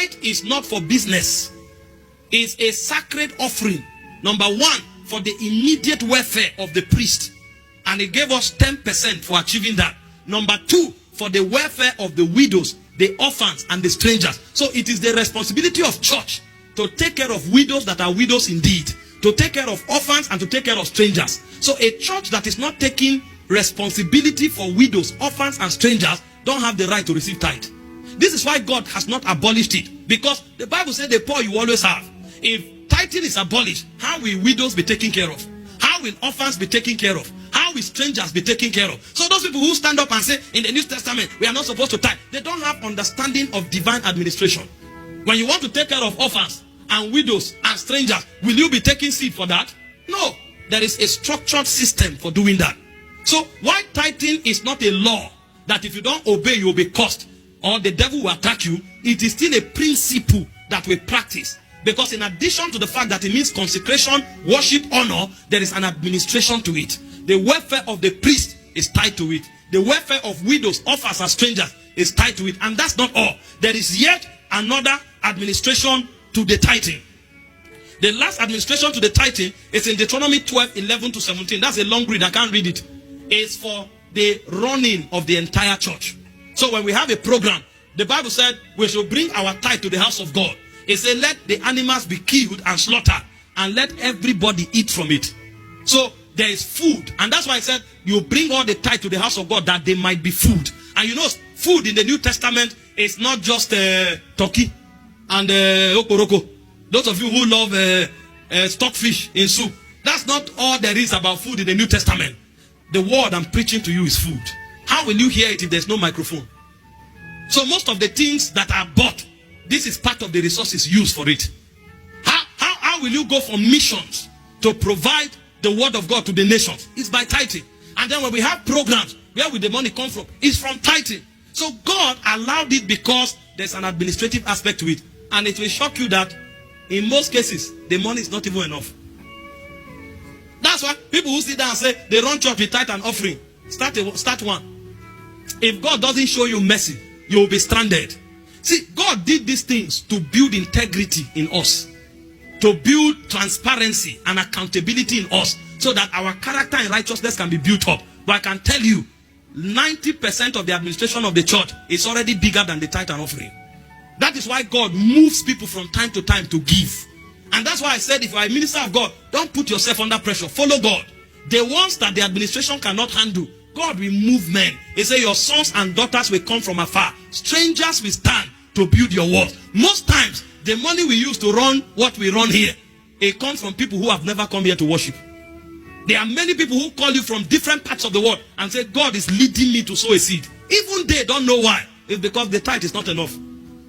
tithe is not for business. It's a sacred offering. Number one, for the immediate welfare of the priest. And he gave us 10% for achieving that. Number two, for the welfare of the widows, the orphans, and the strangers. So it is the responsibility of church to take care of widows that are widows indeed, to take care of orphans, and to take care of strangers. So a church that is not taking responsibility for widows, orphans, and strangers don't have the right to receive tithe. This is why God has not abolished it, because the Bible says the poor you always have. If tithing is abolished, how will widows be taken care of? How will orphans be taken care of? How will strangers be taken care of? So those people who stand up and say in the New Testament we are not supposed to tithe, they don't have understanding of divine administration. When you want to take care of orphans and widows and strangers, will you be taking seed for that? No. There is a structured system for doing that. So why tithing is not a law that if you don't obey you will be cursed or the devil will attack you, it is still a principle that we practice. Because in addition to the fact that it means consecration, worship, honor, there is an administration to it. The welfare of the priest is tied to it. The welfare of widows, orphans, and strangers is tied to it. And that's not all. There is yet another administration to the tithing. The last administration to the tithing is in Deuteronomy 12:11-17. That's a long read. I can't read it. It's for the running of the entire church. So when we have a program, the Bible said we should bring our tithe to the house of God. It said let the animals be killed and slaughtered and let everybody eat from it. So there is food, and that's why I said you bring all the tithe to the house of God that there might be food. And you know, food in the New Testament is not just turkey and okoroko. Those of you who love stockfish in soup, that's not all there is about food in the New Testament. The word I'm preaching to you is food. How will you hear it if there's no microphone? So most of the things that are bought, this is part of the resources used for it. How will you go for missions to provide the word of God to the nations? It's by tithing. And then when we have programs, where will the money come from? It's from tithing. So God allowed it because there's an administrative aspect to it. And it will shock you that in most cases, the money is not even enough. That's why people who sit down and say they run church with tithe and offering, start one. If God doesn't show you mercy, you will be stranded. See, God did these things to build integrity in us, to build transparency and accountability in us, so that our character and righteousness can be built up. But I can tell you, 90% of the administration of the church is already bigger than the tithe and offering. That is why God moves people from time to time to give. And that's why I said, if you are a minister of God, don't put yourself under pressure. Follow God. The ones that the administration cannot handle, God will move men. He said your sons and daughters will come from afar. Strangers will stand to build your walls. Most times, the money we use to run what we run here, it comes from people who have never come here to worship. There are many people who call you from different parts of the world and say, God is leading me to sow a seed. Even they don't know why. It's because the tithe is not enough.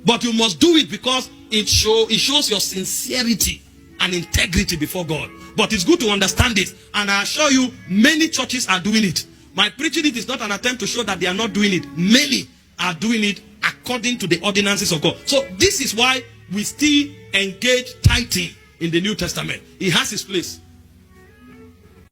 But you must do it because it shows your sincerity and integrity before God. But it's good to understand it. And I assure you, many churches are doing it. My preaching it is not an attempt to show that they are not doing it. Many are doing it according to the ordinances of God. So this is why we still engage tithing in the New Testament. It has its place.